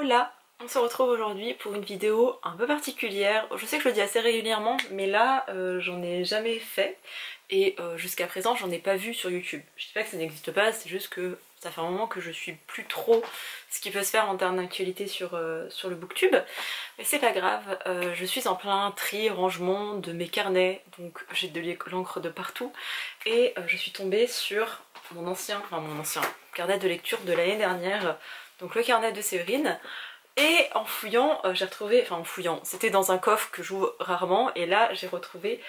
Hola! On se retrouve aujourd'hui pour une vidéo un peu particulière. Je sais que je le dis assez régulièrement, mais là j'en ai jamais fait et jusqu'à présent j'en ai pas vu sur YouTube. Je dis pas que ça n'existe pas, c'est juste que ça fait un moment que je suis plus trop ce qui peut se faire en termes d'actualité sur le booktube. Mais c'est pas grave, je suis en plein tri, rangement de mes carnets, donc j'ai de l'encre de partout et je suis tombée sur mon ancien carnet de lecture de l'année dernière, donc le carnet de Séverine. Et en fouillant, j'ai retrouvé, c'était dans un coffre que j'ouvre rarement, et là j'ai retrouvé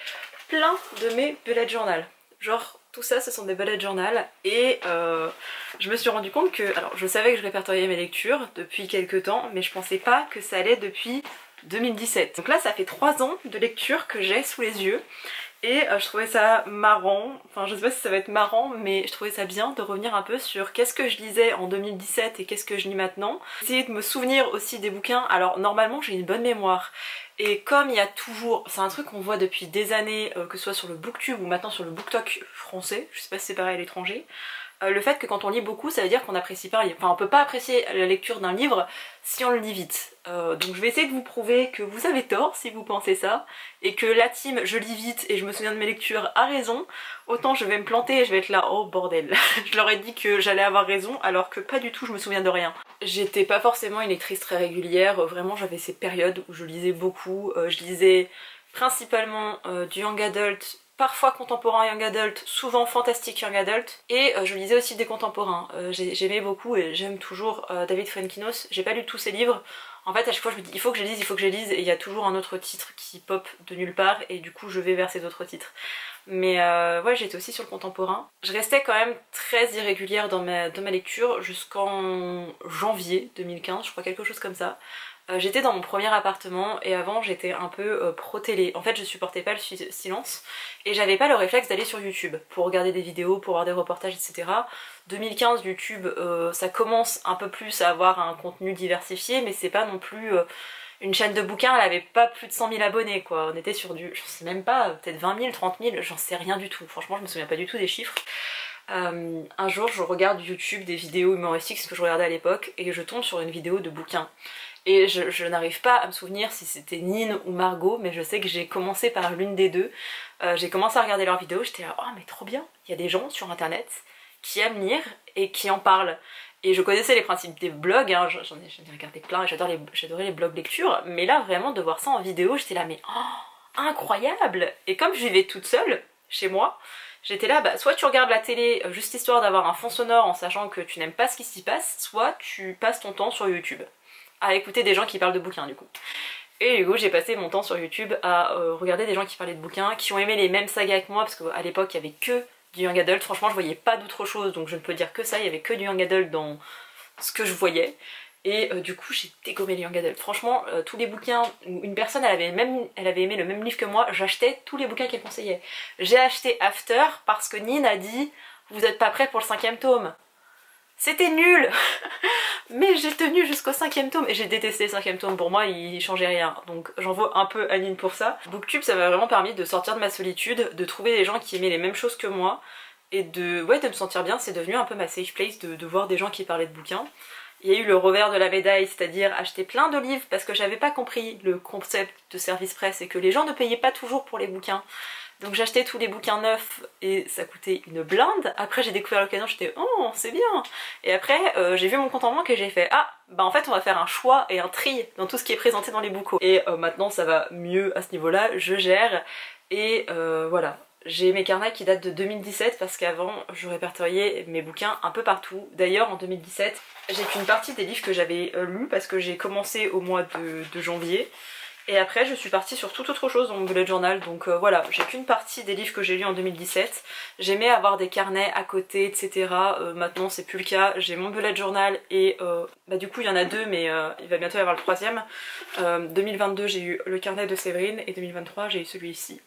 plein de mes bullet journal. Genre tout ça ce sont des bullet journal, et je me suis rendu compte que, alors je savais que je répertoriais mes lectures depuis quelques temps, mais je pensais pas que ça allait depuis 2017. Donc là ça fait 3 ans de lecture que j'ai sous les yeux. Et je trouvais ça marrant, enfin je sais pas si ça va être marrant, mais je trouvais ça bien de revenir un peu sur qu'est-ce que je lisais en 2017 et qu'est-ce que je lis maintenant. Essayer de me souvenir aussi des bouquins. Alors normalement j'ai une bonne mémoire, et comme il y a toujours, c'est un truc qu'on voit depuis des années, que ce soit sur le booktube ou maintenant sur le booktok français, je sais pas si c'est pareil à l'étranger, le fait que quand on lit beaucoup ça veut dire qu'on apprécie pas, enfin on peut pas apprécier la lecture d'un livre si on le lit vite. Donc je vais essayer de vous prouver que vous avez tort si vous pensez ça, et que la team je lis vite et je me souviens de mes lectures a raison. Autant je vais me planter et je vais être là, oh bordel, je leur ai dit que j'allais avoir raison alors que pas du tout, je me souviens de rien. J'étais pas forcément une lectrice très régulière, vraiment j'avais ces périodes où je lisais beaucoup, je lisais principalement du young adult, parfois contemporain young adult, souvent fantastique young adult, et je lisais aussi des contemporains. J'aimais beaucoup et j'aime toujours David Fuenkinos. J'ai pas lu tous ses livres. En fait à chaque fois je me dis il faut que je lise, il faut que je lise, et il y a toujours un autre titre qui pop de nulle part et du coup je vais vers ces autres titres. Mais ouais, j'étais aussi sur le contemporain. Je restais quand même très irrégulière dans ma lecture jusqu'en janvier 2015, je crois, quelque chose comme ça. J'étais dans mon premier appartement et avant j'étais un peu pro-télé. En fait je supportais pas le silence et j'avais pas le réflexe d'aller sur YouTube pour regarder des vidéos, pour voir des reportages, etc. 2015 YouTube ça commence un peu plus à avoir un contenu diversifié, mais c'est pas non plus une chaîne de bouquins, elle avait pas plus de 100 000 abonnés quoi. On était sur du, je sais même pas, peut-être 20 000, 30 000, j'en sais rien du tout. Franchement je me souviens pas du tout des chiffres. Un jour je regarde YouTube des vidéos humoristiques, ce que je regardais à l'époque, et je tombe sur une vidéo de bouquins. Et je n'arrive pas à me souvenir si c'était Nine ou Margot, mais je sais que j'ai commencé par l'une des deux. J'ai commencé à regarder leurs vidéos, j'étais là, oh mais trop bien, il y a des gens sur internet qui aiment lire et qui en parlent. Et je connaissais les principes des blogs, hein, j'en ai regardé plein et j'adorais les blogs lecture, mais là vraiment de voir ça en vidéo, j'étais là mais oh, incroyable. Et comme je vivais toute seule, chez moi, j'étais là, bah, soit tu regardes la télé juste histoire d'avoir un fond sonore en sachant que tu n'aimes pas ce qui s'y passe, soit tu passes ton temps sur YouTube à écouter des gens qui parlent de bouquins du coup. Et du coup j'ai passé mon temps sur YouTube à regarder des gens qui parlaient de bouquins, qui ont aimé les mêmes sagas que moi, parce qu'à l'époque il y avait que du young adult, franchement je voyais pas d'autre chose, donc je ne peux dire que ça, il y avait que du young adult dans ce que je voyais. Et du coup j'ai dégommé les young adult. Franchement tous les bouquins où une personne elle avait aimé le même livre que moi, j'achetais tous les bouquins qu'elle conseillait. J'ai acheté After parce que Nine a dit vous êtes pas prêts pour le 5e tome. C'était nul. Mais j'ai tenu jusqu'au 5e tome et j'ai détesté le 5e tome, pour moi il changeait rien, donc j'en veux un peu à Nine pour ça. Booktube ça m'a vraiment permis de sortir de ma solitude, de trouver des gens qui aimaient les mêmes choses que moi et de me sentir bien. C'est devenu un peu ma safe place de voir des gens qui parlaient de bouquins. Il y a eu le revers de la médaille, c'est-à-dire acheter plein de livres parce que j'avais pas compris le concept de service presse et que les gens ne payaient pas toujours pour les bouquins. Donc j'achetais tous les bouquins neufs et ça coûtait une blinde. Après j'ai découvert le canon, j'étais oh c'est bien. Et après j'ai vu mon compte en banque et j'ai fait ah bah en fait on va faire un choix et un tri dans tout ce qui est présenté dans les books. Et maintenant ça va mieux à ce niveau là, je gère. Et voilà, j'ai mes carnets qui datent de 2017 parce qu'avant je répertoriais mes bouquins un peu partout. D'ailleurs en 2017 j'ai qu'une partie des livres que j'avais lus parce que j'ai commencé au mois de janvier. Et après je suis partie sur toute autre chose dans mon bullet journal, donc voilà, j'ai qu'une partie des livres que j'ai lus en 2017. J'aimais avoir des carnets à côté, etc. Maintenant c'est plus le cas, j'ai mon bullet journal et bah du coup il y en a deux, mais il va bientôt y avoir le 3e. 2022 j'ai eu le carnet de Séverine et 2023 j'ai eu celui-ci.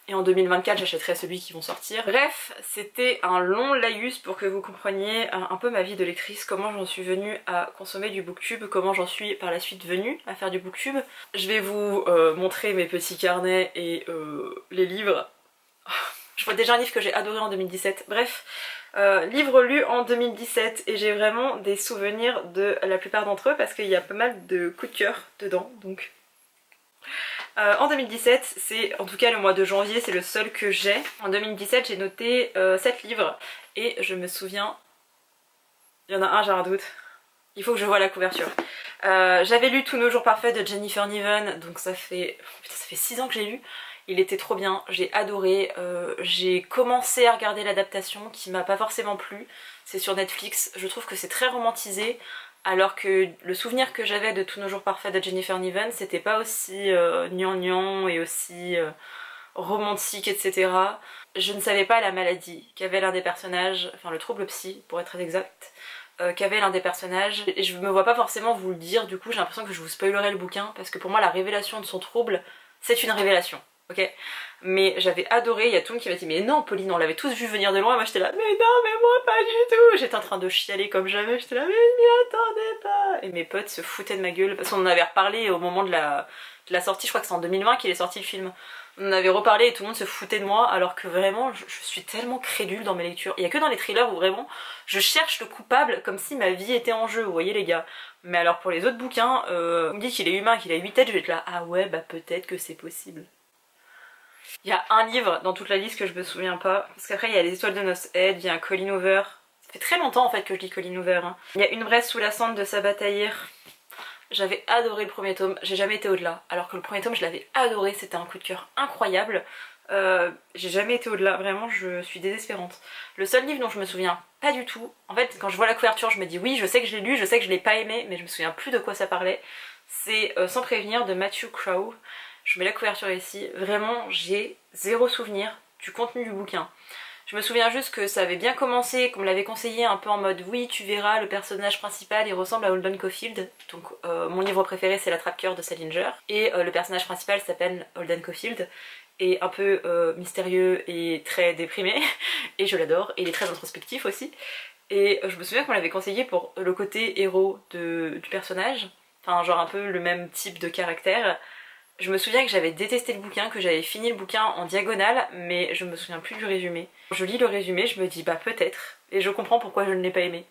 Et en 2024 j'achèterai celui qui vont sortir. Bref, c'était un long laïus pour que vous compreniez un peu ma vie de lectrice, comment j'en suis venue à consommer du booktube, comment j'en suis par la suite venue à faire du booktube. Je vais vous montrer mes petits carnets et les livres. Je vois déjà un livre que j'ai adoré en 2017. Bref, Livres lus en 2017 et j'ai vraiment des souvenirs de la plupart d'entre eux parce qu'il y a pas mal de coups de cœur dedans. Donc en 2017, c'est en tout cas le mois de janvier, c'est le seul que j'ai. En 2017 j'ai noté 7 livres et je me souviens, il y en a un, j'ai un doute, il faut que je voie la couverture. J'avais lu Tous nos jours parfaits de Jennifer Niven, donc ça fait 6 ans que j'ai lu. Il était trop bien, j'ai adoré, j'ai commencé à regarder l'adaptation qui m'a pas forcément plu, c'est sur Netflix, je trouve que c'est très romantisé, alors que le souvenir que j'avais de Tous nos jours parfaits de Jennifer Niven, c'était pas aussi gnangnan et aussi romantique, etc. Je ne savais pas la maladie qu'avait l'un des personnages, enfin le trouble psy pour être très exact, qu'avait l'un des personnages, et je me vois pas forcément vous le dire, du coup j'ai l'impression que je vous spoilerai le bouquin, parce que pour moi la révélation de son trouble, c'est une révélation. Ok, mais j'avais adoré, il y a tout le monde qui m'a dit mais non Pauline, on l'avait tous vu venir de loin, et moi j'étais là mais non mais moi pas du tout, j'étais en train de chialer comme jamais, j'étais là mais je m'y attendais pas, et mes potes se foutaient de ma gueule parce qu'on en avait reparlé au moment de la sortie, je crois que c'est en 2020 qu'il est sorti le film, on en avait reparlé et tout le monde se foutait de moi alors que vraiment je suis tellement crédule dans mes lectures, il y a que dans les thrillers où vraiment je cherche le coupable comme si ma vie était en jeu, vous voyez les gars. Mais alors pour les autres bouquins, on me dit qu'il est humain, qu'il a 8 têtes, je vais être là ah ouais bah peut-être que c'est possible. Il y a un livre dans toute la liste que je me souviens pas, parce qu'après il y a Les étoiles de Nos Head, il y a un Colleen Hoover. Ça fait très longtemps en fait que je lis Colleen Hoover. Hein. Il y a Une braise sous la cendre de Sabaa Tahir. J'avais adoré le premier tome, j'ai jamais été au-delà. Alors que le premier tome je l'avais adoré, c'était un coup de cœur incroyable. J'ai jamais été au-delà, vraiment je suis désespérante. Le seul livre dont je me souviens pas du tout, en fait quand je vois la couverture je me dis oui je sais que je l'ai lu, je sais que je l'ai pas aimé, mais je me souviens plus de quoi ça parlait. C'est Sans prévenir de Matthew Crow. Je mets la couverture ici, vraiment j'ai zéro souvenir du contenu du bouquin. Je me souviens juste que ça avait bien commencé, qu'on me l'avait conseillé un peu en mode oui tu verras le personnage principal il ressemble à Holden Caulfield, donc mon livre préféré c'est La Trappe-Cœur de Salinger, et le personnage principal s'appelle Holden Caulfield, et un peu mystérieux et très déprimé, et je l'adore, et il est très introspectif aussi, et je me souviens qu'on l'avait conseillé pour le côté héros du personnage, enfin genre un peu le même type de caractère. Je me souviens que j'avais détesté le bouquin, que j'avais fini le bouquin en diagonale, mais je me souviens plus du résumé. Je lis le résumé, je me dis bah peut-être, et je comprends pourquoi je ne l'ai pas aimé.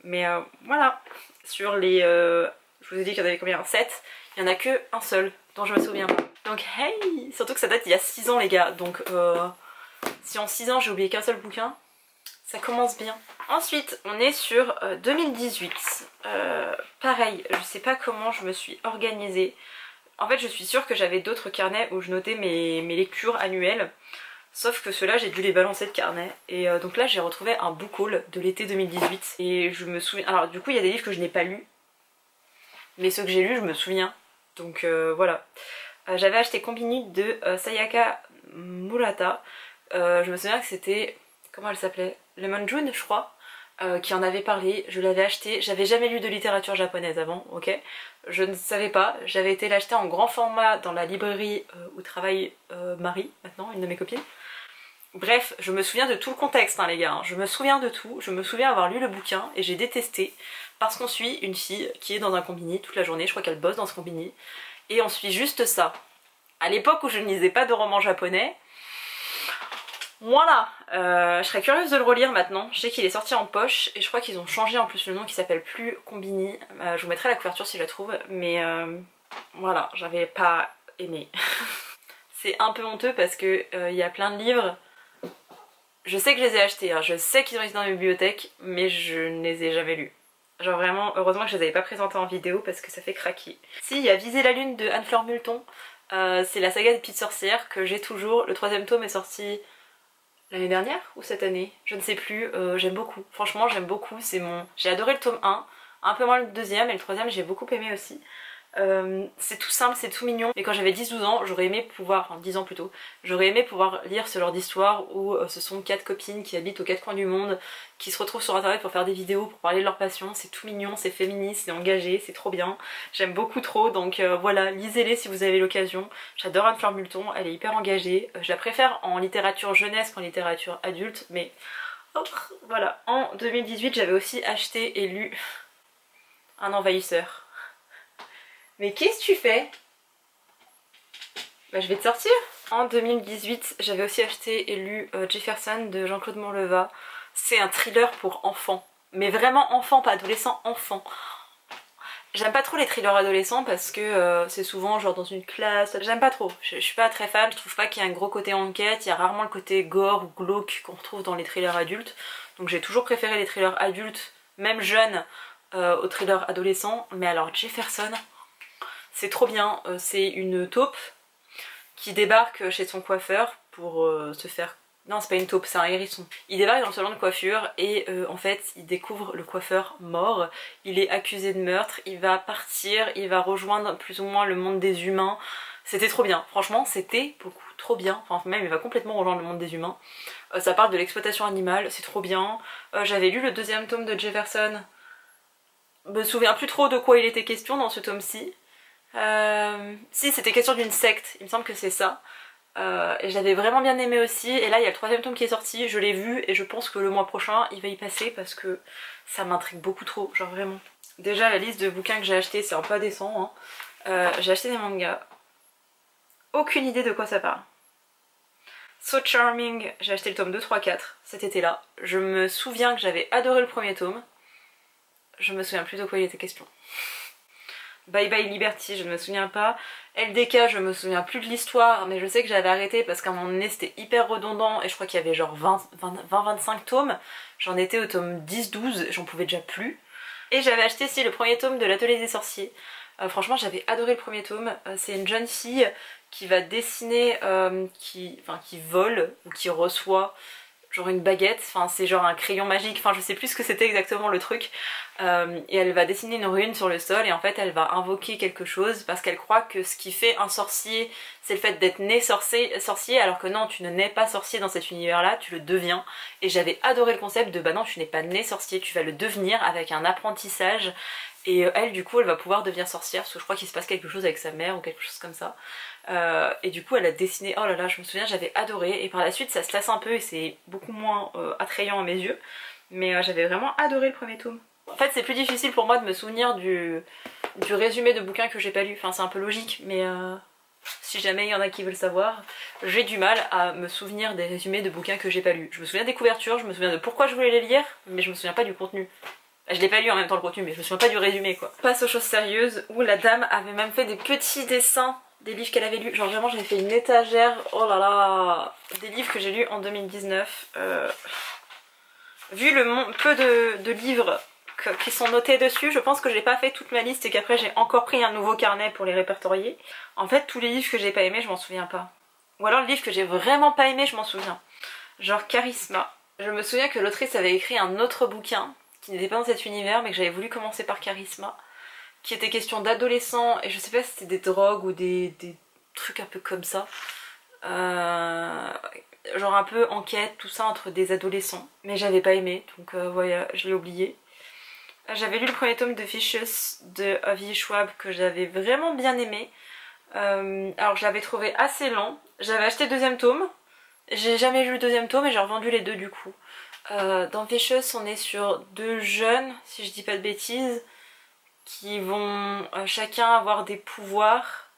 Mais voilà, sur les... je vous ai dit qu'il y en avait combien, 7, il n'y en a que un seul dont je me souviens pas. Donc hey, surtout que ça date il y a 6 ans les gars, donc si en 6 ans j'ai oublié qu'un seul bouquin, ça commence bien. Ensuite, on est sur 2018. Pareil, je sais pas comment je me suis organisée. En fait, je suis sûre que j'avais d'autres carnets où je notais mes lectures annuelles. Sauf que ceux-là, j'ai dû les balancer de carnet. Et donc là, j'ai retrouvé un book haul de l'été 2018. Et je me souviens... Alors du coup, il y a des livres que je n'ai pas lus. Mais ceux que j'ai lus, je me souviens. Donc voilà. J'avais acheté Combini de Sayaka Murata. Je me souviens que c'était... Comment elle s'appelait? Lemon June, je crois. Qui en avait parlé, je l'avais acheté, j'avais jamais lu de littérature japonaise avant, ok, je ne savais pas, j'avais été l'acheter en grand format dans la librairie où travaille Marie, maintenant, une de mes copines. Bref, je me souviens de tout le contexte hein, les gars, hein. Je me souviens de tout, je me souviens avoir lu le bouquin et j'ai détesté, parce qu'on suit une fille qui est dans un combini toute la journée, je crois qu'elle bosse dans ce combini, et on suit juste ça. À l'époque où je ne lisais pas de romans japonais, voilà, je serais curieuse de le relire maintenant, je sais qu'il est sorti en poche et je crois qu'ils ont changé en plus le nom qui s'appelle plus Combini, je vous mettrai la couverture si je la trouve, mais voilà, j'avais pas aimé. C'est un peu honteux parce que y a plein de livres, je sais que je les ai achetés, hein. Je sais qu'ils ont été dans la bibliothèque, mais je ne les ai jamais lus. Genre vraiment, heureusement que je les avais pas présentés en vidéo parce que ça fait craquer. Si, il y a Viser la lune de Anne-Fleur Multon, c'est la saga des petites sorcières que j'ai toujours, le 3e tome est sorti... l'année dernière ou cette année, je ne sais plus, j'aime beaucoup, franchement j'aime beaucoup, c'est mon... J'ai adoré le tome 1, un peu moins le 2e et le 3e j'ai beaucoup aimé aussi. C'est tout simple, c'est tout mignon, mais quand j'avais 10-12 ans, j'aurais aimé pouvoir, enfin 10 ans plutôt, j'aurais aimé pouvoir lire ce genre d'histoire où ce sont 4 copines qui habitent aux 4 coins du monde, qui se retrouvent sur internet pour faire des vidéos, pour parler de leur passion, c'est tout mignon, c'est féministe, c'est engagé, c'est trop bien, j'aime beaucoup trop, donc voilà, lisez-les si vous avez l'occasion. J'adore Anne-Fleur Multon, elle est hyper engagée, je la préfère en littérature jeunesse qu'en littérature adulte, mais oh, voilà. En 2018 j'avais aussi acheté et lu Un envahisseur. Mais qu'est-ce que tu fais? Bah je vais te sortir. En 2018 j'avais aussi acheté et lu Jefferson de Jean-Claude Monleva. c'est un thriller pour enfants. Mais vraiment enfants, pas adolescents, enfants. J'aime pas trop les thrillers adolescents parce que c'est souvent genre dans une classe, j'aime pas trop, je suis pas très fan, je trouve pas qu'il y a un gros côté enquête, il y a rarement le côté gore ou glauque qu'on retrouve dans les thrillers adultes, donc j'ai toujours préféré les thrillers adultes, même jeunes, aux thrillers adolescents, mais alors Jefferson, c'est trop bien, c'est une taupe qui débarque chez son coiffeur pour se faire... Non, c'est pas une taupe, c'est un hérisson. Il débarque dans le salon de coiffure et en fait, il découvre le coiffeur mort. Il est accusé de meurtre, il va partir, il va rejoindre plus ou moins le monde des humains. C'était trop bien, franchement, c'était beaucoup trop bien. Enfin, même, il va complètement rejoindre le monde des humains. Ça parle de l'exploitation animale, c'est trop bien. J'avais lu le 2e tome de Jefferson. Je me souviens plus trop de quoi il était question dans ce tome-ci. Si, c'était question d'une secte, il me semble que c'est ça. Et j'avais vraiment bien aimé aussi, et là il y a le 3e tome qui est sorti, je l'ai vu et je pense que le mois prochain il va y passer parce que ça m'intrigue beaucoup trop, genre vraiment. Déjà la liste de bouquins que j'ai acheté c'est un peu indécent, hein. J'ai acheté des mangas, aucune idée de quoi ça parle. So Charming, j'ai acheté le tome 2, 3, 4 cet été là, je me souviens que j'avais adoré le 1er tome, je me souviens plus de quoi il était question. Bye Bye Liberty, je ne me souviens pas. LDK, je me souviens plus de l'histoire, mais je sais que j'avais arrêté parce qu'à un moment donné c'était hyper redondant et je crois qu'il y avait genre 20-25 tomes. J'en étais au tome 10-12, j'en pouvais déjà plus. Et j'avais acheté aussi le 1er tome de l'Atelier des Sorciers. Franchement j'avais adoré le 1er tome. C'est une jeune fille qui va dessiner, qui vole ou qui reçoit genre une baguette, enfin c'est genre un crayon magique, enfin je sais plus ce que c'était exactement le truc, et elle va dessiner une rune sur le sol et en fait elle va invoquer quelque chose parce qu'elle croit que ce qui fait un sorcier c'est le fait d'être né sorcier, alors que non, tu ne nais pas sorcier dans cet univers là, tu le deviens. Et j'avais adoré le concept de bah non, tu n'es pas né sorcier, tu vas le devenir avec un apprentissage. Et elle du coup elle va pouvoir devenir sorcière parce que je crois qu'il se passe quelque chose avec sa mère ou quelque chose comme ça. Et du coup elle a dessiné, oh là là je me souviens, j'avais adoré, et par la suite ça se lasse un peu et c'est beaucoup moins attrayant à mes yeux, mais j'avais vraiment adoré le 1er tome. En fait c'est plus difficile pour moi de me souvenir du résumé de bouquins que j'ai pas lu, enfin c'est un peu logique, mais si jamais il y en a qui veulent savoir, j'ai du mal à me souvenir des résumés de bouquins que j'ai pas lus. Je me souviens des couvertures, je me souviens de pourquoi je voulais les lire, mais je me souviens pas du contenu. Je l'ai pas lu en même temps le contenu, mais je me souviens pas du résumé quoi. Passe aux choses sérieuses, où la dame avait même fait des petits dessins des livres qu'elle avait lus. Genre vraiment j'avais fait une étagère, oh là là, des livres que j'ai lus en 2019. Vu le peu de livres qui sont notés dessus, je pense que j'ai pas fait toute ma liste et qu'après j'ai encore pris un nouveau carnet pour les répertorier. En fait tous les livres que j'ai pas aimés je m'en souviens pas. Ou alors le livre que j'ai vraiment pas aimé je m'en souviens. Genre Charisma. Je me souviens que l'autrice avait écrit un autre bouquin qui n'était pas dans cet univers mais que j'avais voulu commencer par Charisma, qui était question d'adolescents et je sais pas si c'était des drogues ou des trucs un peu comme ça. Genre un peu enquête, tout ça entre des adolescents. Mais j'avais pas aimé, donc voilà, je l'ai oublié. J'avais lu le 1er tome de Vicious de Avi Schwab que j'avais vraiment bien aimé. Alors je l'avais trouvé assez lent. J'avais acheté le 2e tome. J'ai jamais lu le 2e tome et j'ai revendu les deux du coup. Dans Vicious on est sur 2 jeunes, si je dis pas de bêtises, qui vont chacun avoir des pouvoirs.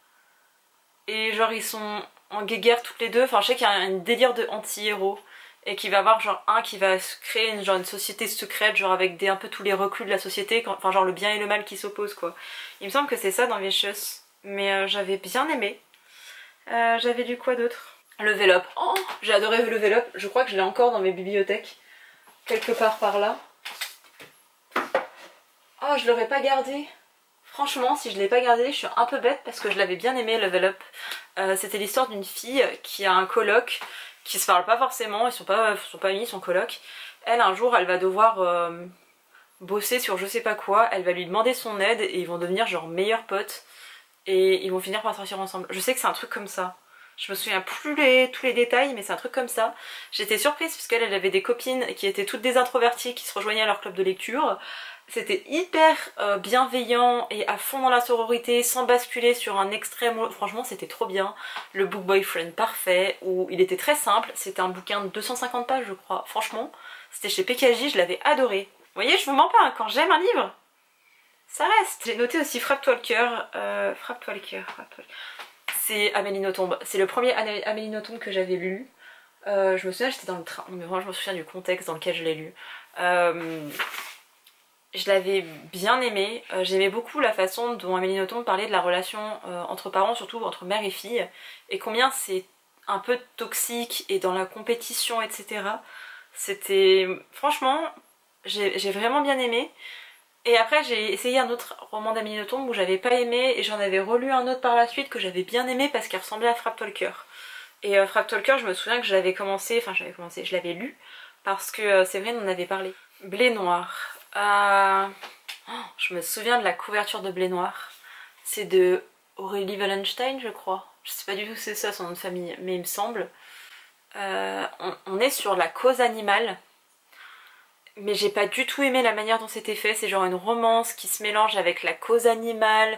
Et genre ils sont en guéguerre toutes les deux. Enfin je sais qu'il y a un délire de anti-héros. Et qu'il va y avoir genre un qui va créer une société secrète, genre avec un peu tous les reclus de la société, enfin genre le bien et le mal qui s'opposent quoi. Il me semble que c'est ça dans Vicious. Mais j'avais bien aimé. J'avais lu quoi d'autre? Level Up. Oh, j'ai adoré Level Up. Je crois que je l'ai encore dans mes bibliothèques. Quelque part par là. Oh, je l'aurais pas gardé. Franchement, si je l'ai pas gardé, je suis un peu bête parce que je l'avais bien aimé, Level Up. C'était l'histoire d'une fille qui a un coloc, qui se parlent pas forcément, ils sont pas amis, son coloc. Elle, un jour, elle va devoir bosser sur je sais pas quoi, elle va lui demander son aide et ils vont devenir genre meilleurs potes. Et ils vont finir par sortir ensemble. Je sais que c'est un truc comme ça. Je me souviens plus tous les détails, mais c'est un truc comme ça. J'étais surprise puisqu'elle elle avait des copines qui étaient toutes des introverties qui se rejoignaient à leur club de lecture. C'était hyper bienveillant et à fond dans la sororité, sans basculer sur un extrême. Franchement c'était trop bien. Le book boyfriend parfait, où il était très simple. C'était un bouquin de 250 pages je crois. Franchement, c'était chez PKJ, je l'avais adoré. Vous voyez, je vous mens pas, hein, quand j'aime un livre, ça reste. J'ai noté aussi Frappe-toi le cœur. Frappe-toi le cœur. C'est Amélie Nothomb. C'est le premier Amélie Nothomb que j'avais lu. Je me souviens, j'étais dans le train, mais vraiment je me souviens du contexte dans lequel je l'ai lu. Je l'avais bien aimé, j'aimais beaucoup la façon dont Amélie Nothomb parlait de la relation entre parents, surtout entre mère et fille, et combien c'est un peu toxique et dans la compétition, etc. C'était... Franchement, j'ai vraiment bien aimé. Et après j'ai essayé un autre roman d'Amélie Nothomb où j'avais pas aimé, et j'en avais relu un autre par la suite que j'avais bien aimé parce qu'il ressemblait à Frappe-toi le cœur. Et Frappe-toi le cœur, je me souviens que je l'avais je l'avais lu parce que Séverine en avait parlé. Blé noir. Je me souviens de la couverture de Blé noir. C'est de Aurélie Wallenstein, je crois. Je sais pas du tout si c'est ça son nom de famille, mais il me semble. On est sur la cause animale. Mais j'ai pas du tout aimé la manière dont c'était fait. C'est genre une romance qui se mélange avec la cause animale,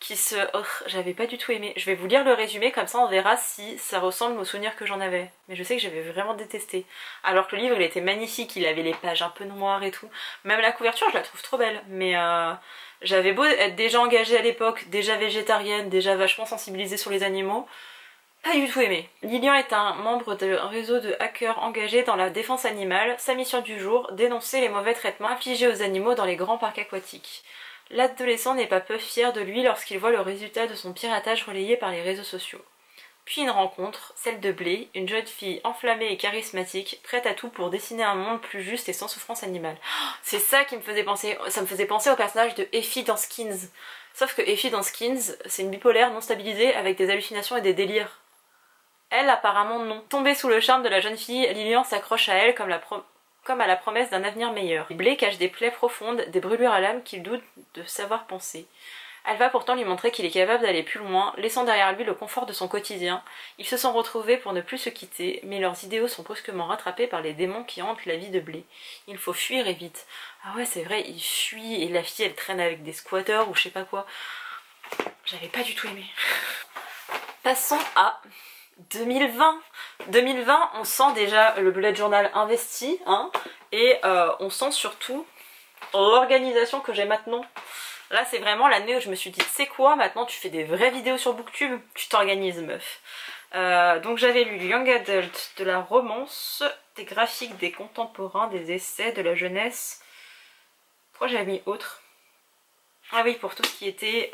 qui se... Oh, j'avais pas du tout aimé. Je vais vous lire le résumé, comme ça on verra si ça ressemble aux souvenirs que j'en avais. Mais je sais que j'avais vraiment détesté. Alors que le livre il était magnifique, il avait les pages un peu noires et tout. Même la couverture je la trouve trop belle. Mais j'avais beau être déjà engagée à l'époque, déjà végétarienne, déjà vachement sensibilisée sur les animaux, pas du tout aimé. Lilian est un membre d'un réseau de hackers engagés dans la défense animale. Sa mission du jour, dénoncer les mauvais traitements infligés aux animaux dans les grands parcs aquatiques. L'adolescent n'est pas peu fier de lui lorsqu'il voit le résultat de son piratage relayé par les réseaux sociaux. Puis une rencontre, celle de Blé, une jeune fille enflammée et charismatique, prête à tout pour dessiner un monde plus juste et sans souffrance animale. C'est ça qui me faisait penser, ça me faisait penser au personnage de Effie dans Skins. Sauf que Effie dans Skins, c'est une bipolaire non stabilisée avec des hallucinations et des délires. Elle, apparemment non. Tombée sous le charme de la jeune fille, Lilian s'accroche à elle comme à la promesse d'un avenir meilleur. Blé cache des plaies profondes, des brûlures à l'âme qu'il doute de savoir penser. Elle va pourtant lui montrer qu'il est capable d'aller plus loin, laissant derrière lui le confort de son quotidien. Ils se sont retrouvés pour ne plus se quitter, mais leurs idéaux sont brusquement rattrapés par les démons qui hantent la vie de Blé. Il faut fuir et vite. Ah ouais, c'est vrai, il fuit et la fille elle traîne avec des squatteurs ou je sais pas quoi. J'avais pas du tout aimé. Passons à 2020. 2020, on sent déjà le bullet journal investi, hein, et on sent surtout l'organisation que j'ai maintenant. Là, c'est vraiment l'année où je me suis dit, c'est quoi, maintenant tu fais des vraies vidéos sur Booktube, tu t'organises, meuf. Donc j'avais lu du Young Adult, de la romance, des graphiques, des contemporains, des essais, de la jeunesse. Pourquoi j'avais mis autre? Ah oui, pour tout ce qui était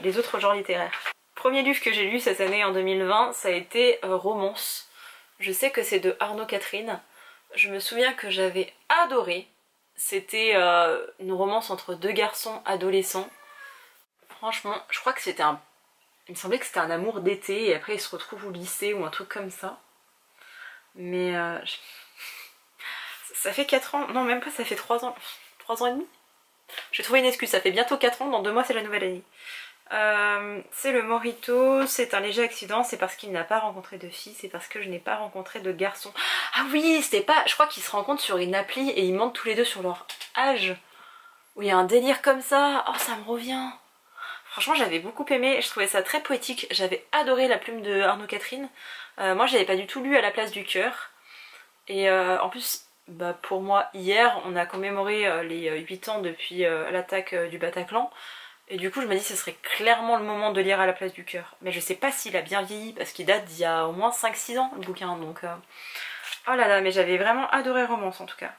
les autres genres littéraires. Premier livre que j'ai lu cette année en 2020, ça a été Romance. Je sais que c'est de Arnaud Catherine. Je me souviens que j'avais adoré. C'était une romance entre deux garçons adolescents. Franchement, je crois que c'était un... Il me semblait que c'était un amour d'été et après ils se retrouvent au lycée ou un truc comme ça. Mais ça fait 4 ans, non même pas, ça fait 3 ans. 3 ans et demi. J'ai trouvé une excuse, ça fait bientôt 4 ans, dans 2 mois c'est la nouvelle année. C'est le Morito, c'est un léger accident, c'est parce qu'il n'a pas rencontré de fille, c'est parce que je n'ai pas rencontré de garçon. Ah oui, c'était pas... Je crois qu'ils se rencontrent sur une appli et ils mentent tous les deux sur leur âge. Où il y a un délire comme ça, oh ça me revient. Franchement j'avais beaucoup aimé, je trouvais ça très poétique, j'avais adoré la plume de Arnaud Catherine. Moi je l'avais pas du tout lu à la place du cœur. Et en plus, bah, pour moi hier on a commémoré les 8 ans depuis l'attaque du Bataclan. Et du coup je me dis que ce serait clairement le moment de lire à la place du cœur. Mais je sais pas s'il a bien vieilli parce qu'il date d'il y a au moins 5-6 ans le bouquin. Donc oh là là, mais j'avais vraiment adoré Romance en tout cas.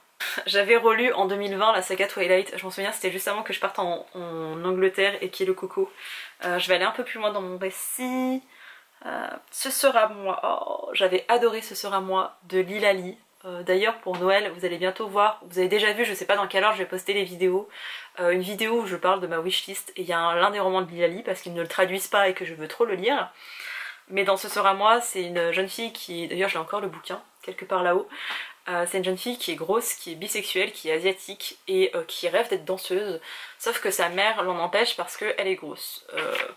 J'avais relu en 2020 la saga Twilight, je m'en souviens, c'était juste avant que je parte en Angleterre et qu'il y ait le coco. Je vais aller un peu plus loin dans mon récit. Ce sera moi, oh, j'avais adoré Ce sera moi de Lilali. D'ailleurs pour Noël vous allez bientôt voir, vous avez déjà vu, je sais pas dans quelle heure je vais poster les vidéos, une vidéo où je parle de ma wishlist et il y a l'un des romans de Lilali parce qu'ils ne le traduisent pas et que je veux trop le lire. Mais dans Ce sera moi, c'est une jeune fille qui, d'ailleurs j'ai encore le bouquin quelque part là-haut, c'est une jeune fille qui est grosse, qui est bisexuelle, qui est asiatique et qui rêve d'être danseuse, sauf que sa mère l'en empêche parce qu'elle est grosse.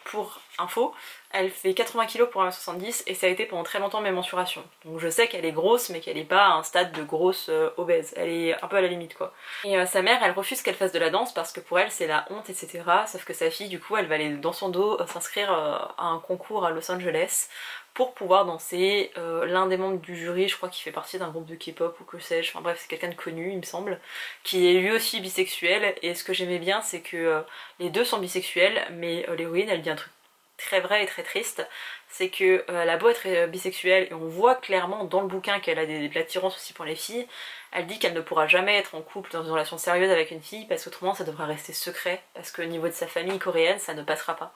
Pour info, elle fait 80 kg pour 1m70 et ça a été pendant très longtemps mes mensurations. Donc je sais qu'elle est grosse mais qu'elle n'est pas à un stade de grosse obèse, elle est un peu à la limite quoi. Et sa mère elle refuse qu'elle fasse de la danse parce que pour elle c'est la honte etc. Sauf que sa fille du coup elle va aller dans son dos s'inscrire à un concours à Los Angeles pour pouvoir danser. L'un des membres du jury, je crois qu'il fait partie d'un groupe de K-pop ou que sais-je, enfin bref c'est quelqu'un de connu il me semble, qui est lui aussi bisexuel, et ce que j'aimais bien c'est que les deux sont bisexuels mais l'héroïne elle dit un truc très vrai et très triste, c'est que elle a beau être bisexuelle, et on voit clairement dans le bouquin qu'elle a de l'attirance aussi pour les filles, elle dit qu'elle ne pourra jamais être en couple dans une relation sérieuse avec une fille parce qu'autrement ça devra rester secret, parce qu'au niveau de sa famille coréenne ça ne passera pas.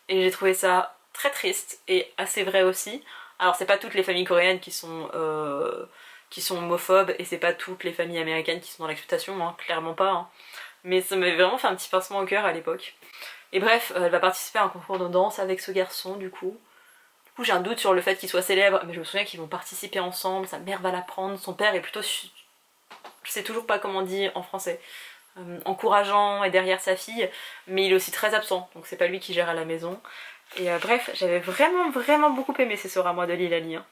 Et j'ai trouvé ça très triste et assez vrai aussi. Alors c'est pas toutes les familles coréennes qui sont homophobes, et c'est pas toutes les familles américaines qui sont dans l'acceptation, hein, clairement pas. Hein. Mais ça m'avait vraiment fait un petit pincement au cœur à l'époque. Et bref, elle va participer à un concours de danse avec ce garçon du coup. Du coup j'ai un doute sur le fait qu'il soit célèbre, mais je me souviens qu'ils vont participer ensemble, sa mère va l'apprendre, son père est plutôt... Je sais toujours pas comment on dit en français. Encourageant et derrière sa fille, mais il est aussi très absent, donc c'est pas lui qui gère à la maison. Et bref, j'avais vraiment beaucoup aimé ces Sora moi de Lee Lali. Hein.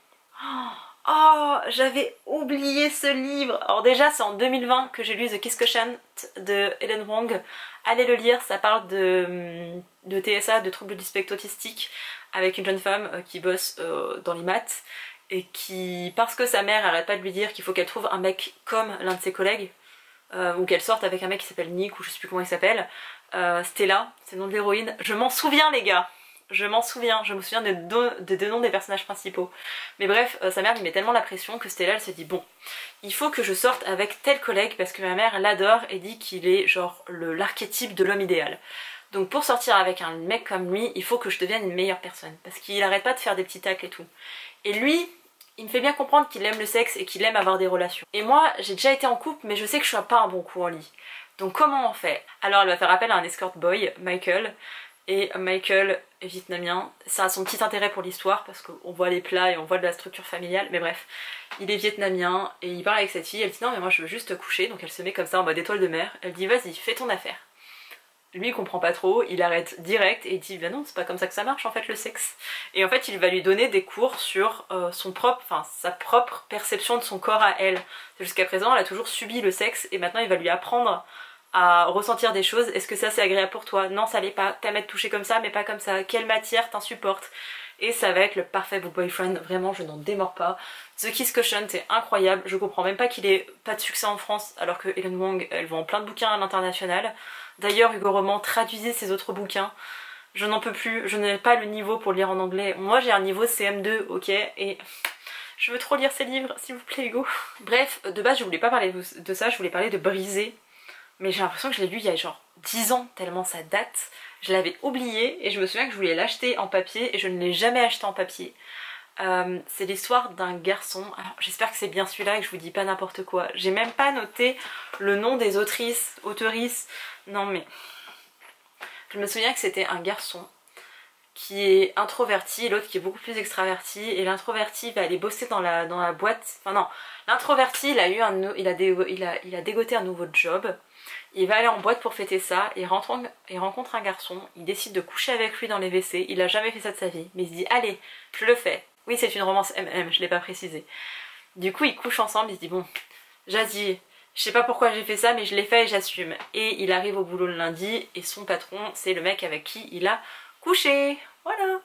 Oh, j'avais oublié ce livre. Alors déjà c'est en 2020 que j'ai lu The Kiss Quotient de Helen Wong. Allez le lire, ça parle de TSA, de troubles du spectre autistique, avec une jeune femme qui bosse dans les maths, et qui, parce que sa mère arrête pas de lui dire qu'il faut qu'elle trouve un mec comme l'un de ses collègues, ou qu'elle sorte avec un mec qui s'appelle Nick, ou je sais plus comment il s'appelle, Stella, c'est le nom de l'héroïne. Je m'en souviens les gars, je me souviens des deux noms des personnages principaux. Mais bref, sa mère lui met tellement la pression que Stella elle se dit bon, il faut que je sorte avec tel collègue parce que ma mère l'adore et dit qu'il est genre l'archétype de l'homme idéal. Donc pour sortir avec un mec comme lui, il faut que je devienne une meilleure personne, parce qu'il arrête pas de faire des petits tacles et tout. Et lui, il me fait bien comprendre qu'il aime le sexe et qu'il aime avoir des relations. Et moi, j'ai déjà été en couple, mais je sais que je suis pas un bon coup en lit. Donc comment on fait? Alors elle va faire appel à un escort boy, Michael, et Michael est vietnamien. Ça a son petit intérêt pour l'histoire, parce qu'on voit les plats et on voit de la structure familiale, mais bref. Il est vietnamien, et il parle avec cette fille, elle dit non mais moi je veux juste te coucher, donc elle se met comme ça en mode étoile de mer, elle dit vas-y, fais ton affaire. Lui il comprend pas trop, il arrête direct et il dit bah non c'est pas comme ça que ça marche en fait le sexe. Et en fait il va lui donner des cours sur sa propre perception de son corps à elle. Jusqu'à présent elle a toujours subi le sexe et maintenant il va lui apprendre à ressentir des choses. Est-ce que ça c'est agréable pour toi? Non ça l'est pas. T'aimes être touché comme ça mais pas comme ça. Quelle matière t'insupporte? Et ça va être le parfait boyfriend, vraiment je n'en démords pas. The Kiss Quotient est incroyable, je comprends même pas qu'il ait pas de succès en France alors que Helen Wong elle vend plein de bouquins à l'international. D'ailleurs Hugo Roman traduisez ses autres bouquins, je n'en peux plus, je n'ai pas le niveau pour lire en anglais. Moi j'ai un niveau CM2 ok, et je veux trop lire ces livres s'il vous plaît Hugo. Bref, de base je voulais pas parler de ça, je voulais parler de Brisé. Mais j'ai l'impression que je l'ai lu il y a genre 10 ans tellement ça date. Je l'avais oublié et je me souviens que je voulais l'acheter en papier et je ne l'ai jamais acheté en papier. C'est l'histoire d'un garçon, alors j'espère que c'est bien celui-là et que je vous dis pas n'importe quoi. J'ai même pas noté le nom des autrices, non mais... Je me souviens que c'était un garçon qui est introverti et l'autre qui est beaucoup plus extraverti, et l'introverti va aller bosser dans la boîte, enfin non, l'introverti il a dégoté un nouveau job. Il va aller en boîte pour fêter ça, il rencontre un garçon, il décide de coucher avec lui dans les WC, il a jamais fait ça de sa vie, mais il se dit allez, je le fais. Oui c'est une romance MM, je l'ai pas précisé. Du coup ils couchent ensemble, il se dit bon, Jazzy, je sais pas pourquoi j'ai fait ça mais je l'ai fait et j'assume. Et il arrive au boulot le lundi et son patron c'est le mec avec qui il a couché, voilà.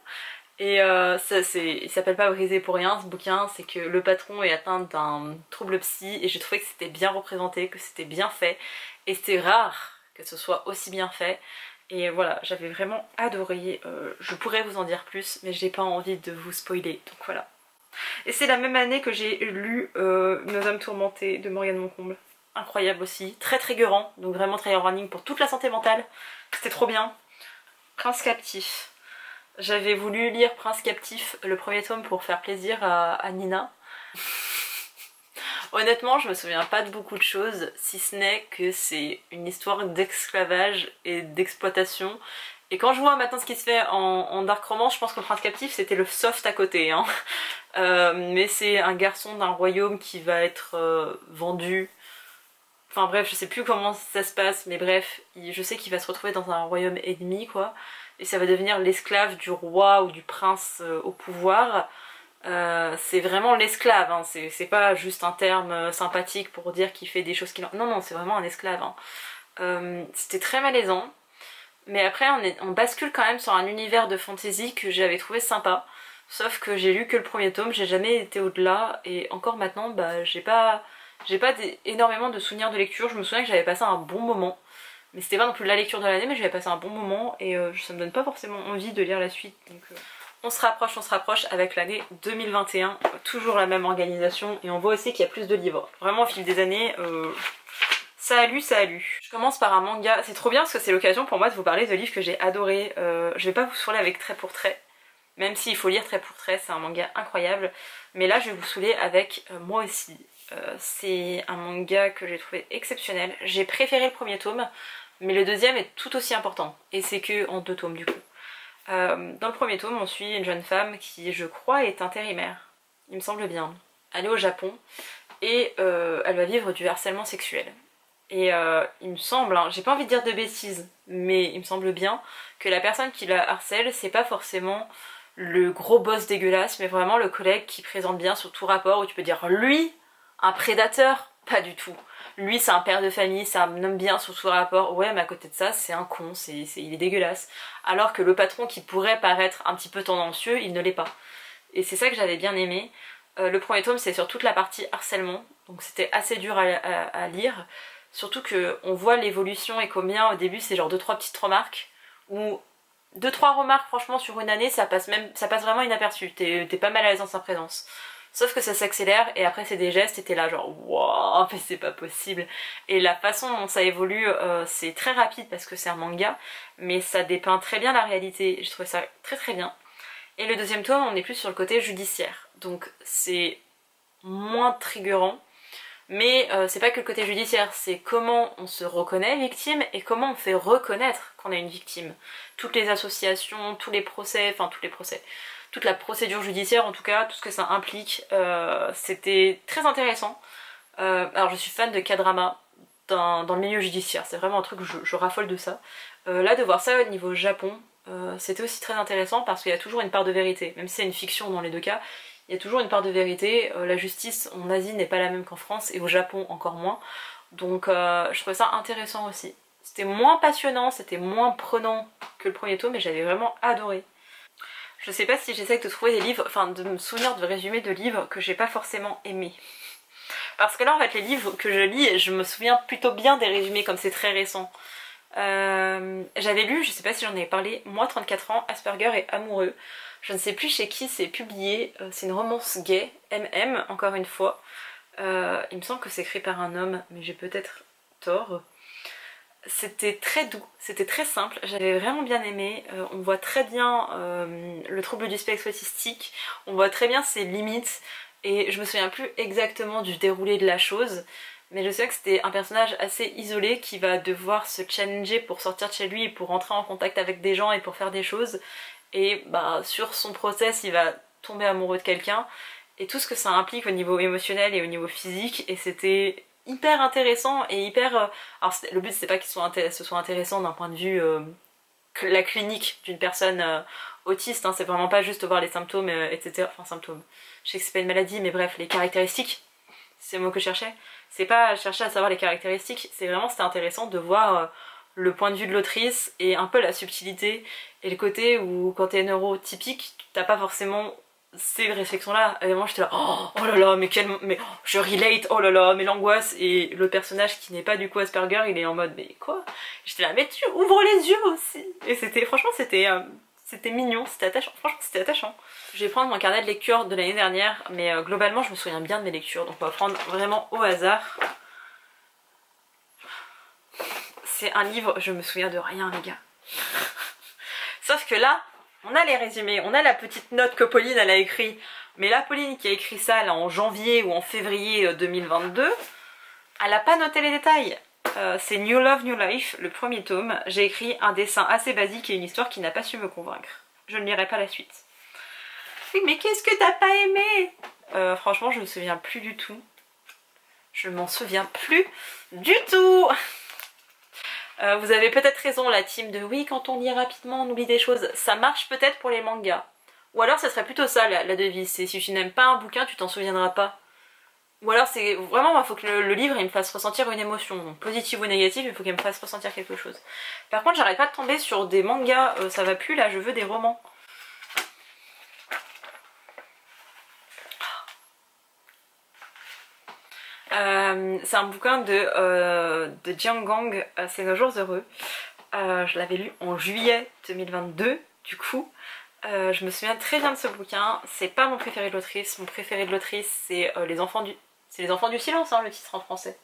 Et il s'appelle pas Brisé pour rien ce bouquin, c'est que le patron est atteint d'un trouble psy et j'ai trouvé que c'était bien représenté, que c'était bien fait. Et c'est rare que ce soit aussi bien fait. Et voilà, j'avais vraiment adoré. Je pourrais vous en dire plus, mais j'ai pas envie de vous spoiler, donc voilà. Et c'est la même année que j'ai lu Nos âmes tourmentées de Morgane Moncomble. Incroyable aussi, très triggerant, donc vraiment trigger warning pour toute la santé mentale. C'était trop bien. Prince captif. J'avais voulu lire Prince captif, le premier tome, pour faire plaisir à Nina. Honnêtement, je me souviens pas de beaucoup de choses, si ce n'est que c'est une histoire d'esclavage et d'exploitation. Et quand je vois maintenant ce qui se fait en dark romance, je pense que Prince captif c'était le soft à côté. Hein. Mais c'est un garçon d'un royaume qui va être vendu. Enfin bref, je sais plus comment ça se passe, mais bref, je sais qu'il va se retrouver dans un royaume ennemi quoi. Et ça va devenir l'esclave du roi ou du prince au pouvoir. C'est vraiment l'esclave, hein. C'est pas juste un terme sympathique pour dire qu'il fait des choses qu'il... Non, non, c'est vraiment un esclave. Hein. C'était très malaisant. Mais après, on bascule quand même sur un univers de fantasy que j'avais trouvé sympa. Sauf que j'ai lu que le premier tome, j'ai jamais été au-delà. Et encore maintenant, bah, j'ai pas énormément de souvenirs de lecture. Je me souviens que j'avais passé un bon moment. mais c'était pas non plus la lecture de l'année, mais j'avais passé un bon moment et ça me donne pas forcément envie de lire la suite. Donc on se rapproche avec l'année 2021, toujours la même organisation et on voit aussi qu'il y a plus de livres. Vraiment au fil des années, ça a lu, ça a lu. Je commence par un manga, c'est trop bien parce que c'est l'occasion pour moi de vous parler de livres que j'ai adorés. Je vais pas vous saouler avec trait pour trait, même s'il faut lire trait pour trait, c'est un manga incroyable. Mais là je vais vous saouler avec Moi aussi. C'est un manga que j'ai trouvé exceptionnel. J'ai préféré le premier tome, mais le deuxième est tout aussi important. Et c'est que en 2 tomes du coup. Dans le premier tome, on suit une jeune femme qui, je crois, est intérimaire. Il me semble bien. Elle est au Japon et elle va vivre du harcèlement sexuel. Et il me semble, hein, j'ai pas envie de dire de bêtises, mais il me semble bien que la personne qui la harcèle, c'est pas forcément le gros boss dégueulasse, mais vraiment le collègue qui présente bien sur tout rapport où tu peux dire lui, un prédateur, pas du tout. Lui c'est un père de famille, c'est un homme bien sur tout rapport, ouais mais à côté de ça c'est un con, il est dégueulasse. Alors que le patron qui pourrait paraître un petit peu tendancieux, il ne l'est pas. Et c'est ça que j'avais bien aimé. Le premier tome c'est sur toute la partie harcèlement, donc c'était assez dur à lire. Surtout qu'on voit l'évolution et combien au début c'est genre 2-3 petites remarques, ou 2-3 remarques franchement sur une année ça passe vraiment inaperçu, t'es pas mal à l'aise dans sa présence. Sauf que ça s'accélère et après c'est des gestes et t'es là genre waouh mais c'est pas possible. Et la façon dont ça évolue c'est très rapide parce que c'est un manga, mais ça dépeint très bien la réalité, je trouve ça très très bien. Et le deuxième tome on est plus sur le côté judiciaire, donc c'est moins triggerant. Mais c'est pas que le côté judiciaire, c'est comment on se reconnaît victime et comment on fait reconnaître qu'on est une victime. Toutes les associations, tous les procès, toute la procédure judiciaire en tout cas, tout ce que ça implique, c'était très intéressant. Alors je suis fan de K-drama dans le milieu judiciaire, c'est vraiment un truc, je raffole de ça. Là de voir ça au niveau Japon, c'était aussi très intéressant parce qu'il y a toujours une part de vérité, même si c'est une fiction dans les deux cas. Il y a toujours une part de vérité, la justice en Asie n'est pas la même qu'en France et au Japon encore moins, donc je trouvais ça intéressant aussi. C'était moins passionnant, c'était moins prenant que le premier tome mais j'avais vraiment adoré. Je sais pas si j'essaie de trouver des livres, enfin de me souvenir de résumés de livres que j'ai pas forcément aimés. Parce que là en fait les livres que je lis, je me souviens plutôt bien des résumés comme c'est très récent. J'avais lu, je sais pas si j'en avais parlé, Moi 34 ans, Asperger et amoureux. Je ne sais plus chez qui c'est publié, c'est une romance gay, MM, encore une fois. Il me semble que c'est écrit par un homme, mais j'ai peut-être tort. C'était très doux, c'était très simple, j'avais vraiment bien aimé. On voit très bien le trouble du spectre autistique, on voit très bien ses limites, et je me souviens plus exactement du déroulé de la chose. Mais je sais que c'était un personnage assez isolé qui va devoir se challenger pour sortir de chez lui et pour rentrer en contact avec des gens et pour faire des choses. Et bah sur son process il va tomber amoureux de quelqu'un et tout ce que ça implique au niveau émotionnel et au niveau physique, et c'était hyper intéressant et hyper... Alors le but c'était pas qu'ils ce soit intéressant d'un point de vue la clinique d'une personne autiste, hein, c'est vraiment pas juste voir les symptômes etc. Enfin symptômes, je sais que c'est pas une maladie mais bref les caractéristiques, c'est le mot que je cherchais. C'est pas chercher à savoir les caractéristiques, c'est vraiment c'était intéressant de voir le point de vue de l'autrice et un peu la subtilité et le côté où quand t'es neurotypique t'as pas forcément ces réflexions là. Et moi j'étais là oh là là mais je relate, oh là là mais l'angoisse, et le personnage qui n'est pas du coup Asperger il est en mode mais quoi, j'étais là mais tu ouvres les yeux aussi. Et c'était franchement c'était mignon, c'était attachant, franchement c'était attachant. Je vais prendre mon carnet de lecture de l'année dernière, mais globalement je me souviens bien de mes lectures, donc on va prendre vraiment au hasard. C'est un livre, je me souviens de rien les gars. Sauf que là, on a les résumés, on a la petite note que Pauline elle a écrit. Mais la Pauline qui a écrit ça là en janvier ou en février 2022, elle a pas noté les détails. C'est New Love, New Life, le premier tome. J'ai écrit un dessin assez basique et une histoire qui n'a pas su me convaincre. Je ne lirai pas la suite. Oui mais qu'est-ce que t'as pas aimé? Franchement je me souviens plus du tout. Je m'en souviens plus du tout. Vous avez peut-être raison la team de oui quand on lit rapidement on oublie des choses, ça marche peut-être pour les mangas. Ou alors ça serait plutôt ça la devise, c'est si tu n'aimes pas un bouquin tu t'en souviendras pas. Ou alors c'est vraiment il faut que le livre il me fasse ressentir une émotion, donc positive ou négative il faut qu'il me fasse ressentir quelque chose. Par contre j'arrête pas de tomber sur des mangas, ça va plus là, je veux des romans. C'est un bouquin de Jiang Gang, c'est Nos jours heureux. Je l'avais lu en juillet 2022 du coup. Je me souviens très bien de ce bouquin. C'est pas mon préféré de l'autrice. Mon préféré de l'autrice c'est les enfants du silence, hein, le titre en français.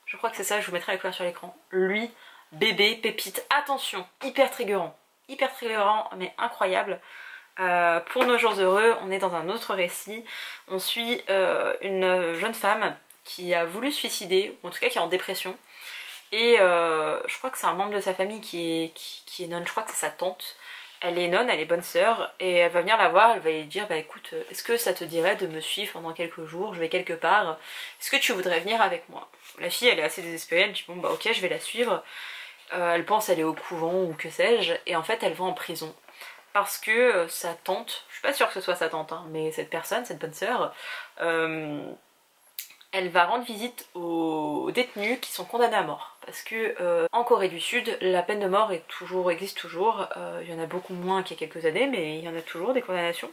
Je crois que c'est ça, je vous mettrai la couleur sur l'écran. Lui, bébé, pépite, attention, hyper triggerant mais incroyable. Pour Nos jours heureux, on est dans un autre récit. On suit une jeune femme qui a voulu se suicider, ou en tout cas qui est en dépression. Et je crois que c'est un membre de sa famille qui est nonne, je crois que c'est sa tante. Elle est nonne, elle est bonne sœur, et elle va venir la voir, elle va lui dire bah écoute, est-ce que ça te dirait de me suivre pendant quelques jours, je vais quelque part, est-ce que tu voudrais venir avec moi? La fille elle est assez désespérée, elle dit bon bah ok je vais la suivre, elle pense aller au couvent ou que sais-je, et en fait elle va en prison. Parce que sa tante, je suis pas sûre que ce soit sa tante, hein, mais cette personne, cette bonne sœur, elle va rendre visite aux détenus qui sont condamnés à mort. Parce que en Corée du Sud, la peine de mort existe toujours. Il y en a beaucoup moins qu'il y a quelques années, mais il y en a toujours des condamnations.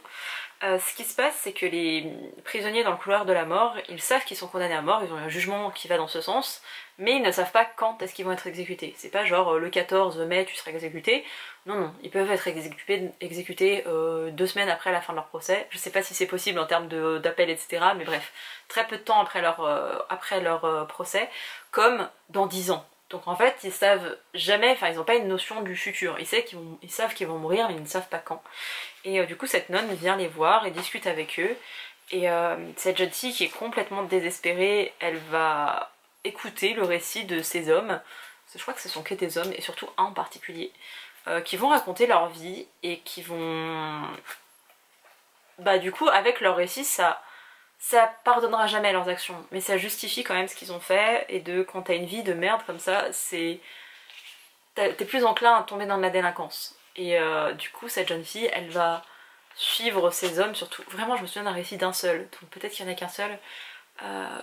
Ce qui se passe, c'est que les prisonniers dans le couloir de la mort, ils savent qu'ils sont condamnés à mort, ils ont un jugement qui va dans ce sens, mais ils ne savent pas quand est-ce qu'ils vont être exécutés. C'est pas genre le 14 mai tu seras exécuté. Non, non, ils peuvent être exécutés 2 semaines après la fin de leur procès. Je sais pas si c'est possible en termes d'appel, etc. Mais bref, très peu de temps après leur procès, comme dans 10 ans. Donc en fait, ils savent jamais, enfin ils n'ont pas une notion du futur. Ils savent qu'ils vont mourir, mais ils ne savent pas quand. Et du coup, cette nonne vient les voir et discute avec eux. Et cette jeune fille qui est complètement désespérée, elle va écouter le récit de ces hommes. Je crois que ce sont que des hommes, et surtout un en particulier, qui vont raconter leur vie et qui vont... Bah du coup, avec leur récit, ça pardonnera jamais leurs actions, mais ça justifie quand même ce qu'ils ont fait, et quand t'as une vie de merde comme ça, t'es plus enclin à tomber dans la délinquance. Et du coup, cette jeune fille, elle va suivre ces hommes, surtout, vraiment je me souviens d'un récit d'un seul, donc peut-être qu'il n'y en a qu'un seul.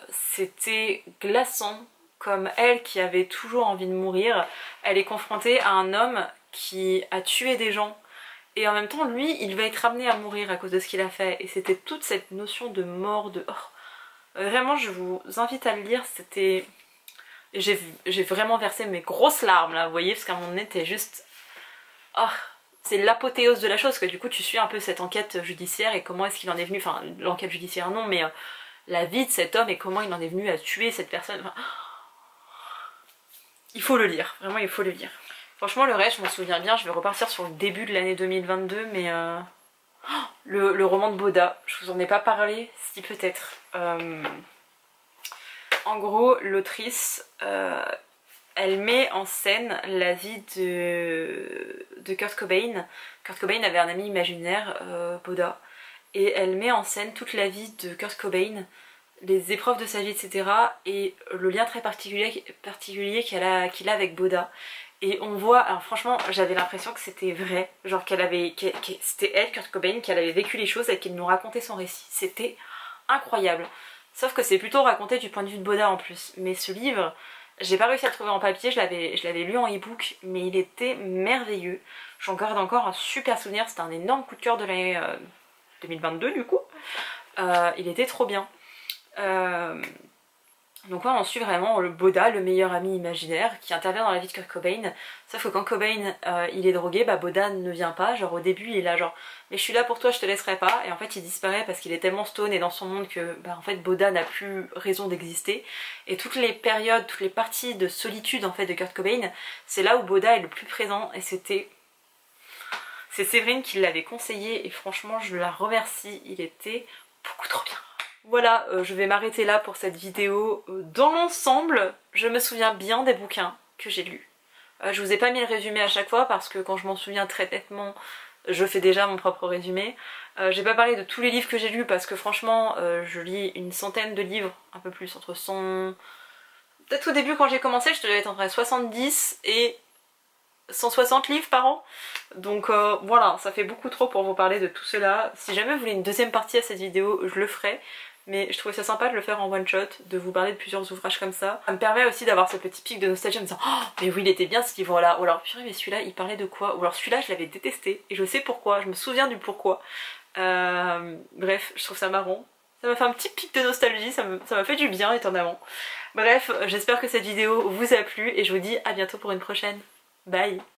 C'était glaçant, comme elle qui avait toujours envie de mourir, elle est confrontée à un homme qui a tué des gens. Et en même temps, lui, il va être amené à mourir à cause de ce qu'il a fait. Et c'était toute cette notion de mort, de... Oh. Vraiment, je vous invite à le lire, c'était... J'ai vraiment versé mes grosses larmes, là, vous voyez, parce qu'à un moment donné, t'es juste... Oh, c'est l'apothéose de la chose, que du coup, tu suis un peu cette enquête judiciaire et comment est-ce qu'il en est venu... Enfin, l'enquête judiciaire, non, mais la vie de cet homme et comment il en est venu à tuer cette personne. Enfin, il faut le lire, vraiment, il faut le lire. Franchement, le reste, je m'en souviens bien, je vais repartir sur le début de l'année 2022, mais le roman de Boda, je vous en ai pas parlé, si peut-être. En gros, l'autrice, elle met en scène la vie de Kurt Cobain. Kurt Cobain avait un ami imaginaire, Boda, et elle met en scène toute la vie de Kurt Cobain, les épreuves de sa vie, etc. et le lien très particulier qu'il a avec Boda. Et on voit, alors franchement j'avais l'impression que c'était vrai, genre c'était elle, Kurt Cobain, qu'elle avait vécu les choses et qu'elle nous racontait son récit. C'était incroyable. Sauf que c'est plutôt raconté du point de vue de Boda en plus. Mais ce livre, j'ai pas réussi à le trouver en papier, je l'avais lu en e-book, mais il était merveilleux. J'en garde encore un super souvenir, c'était un énorme coup de cœur de l'année 2022 du coup. Il était trop bien. Donc là on suit vraiment le Boda, le meilleur ami imaginaire qui intervient dans la vie de Kurt Cobain. Sauf que quand Cobain il est drogué, bah Boda ne vient pas, genre au début il est là genre mais je suis là pour toi, je te laisserai pas, et en fait il disparaît parce qu'il est tellement stone et dans son monde que bah en fait Boda n'a plus raison d'exister. Et toutes les périodes, toutes les parties de solitude en fait de Kurt Cobain, c'est là où Boda est le plus présent, et c'est Séverine qui l'avait conseillé et franchement je la remercie, il était beaucoup trop bien. Voilà, je vais m'arrêter là pour cette vidéo. Dans l'ensemble, je me souviens bien des bouquins que j'ai lus. Je vous ai pas mis le résumé à chaque fois parce que quand je m'en souviens très nettement, je fais déjà mon propre résumé. J'ai pas parlé de tous les livres que j'ai lus parce que franchement, je lis une centaine de livres, un peu plus, entre 100... Peut-être au début quand j'ai commencé, je devais être entre 70 et 160 livres par an. Donc voilà, ça fait beaucoup trop pour vous parler de tout cela. Si jamais vous voulez une deuxième partie à cette vidéo, je le ferai. Mais je trouvais ça sympa de le faire en one shot, de vous parler de plusieurs ouvrages comme ça. Ça me permet aussi d'avoir ce petit pic de nostalgie en me disant oh mais oui il était bien ce livre là, ou alors purée mais celui-là il parlait de quoi, ou alors celui-là je l'avais détesté et je sais pourquoi, je me souviens du pourquoi. Bref, je trouve ça marrant. Ça m'a fait un petit pic de nostalgie, ça m'a fait du bien étonnamment. Bref, j'espère que cette vidéo vous a plu et je vous dis à bientôt pour une prochaine. Bye!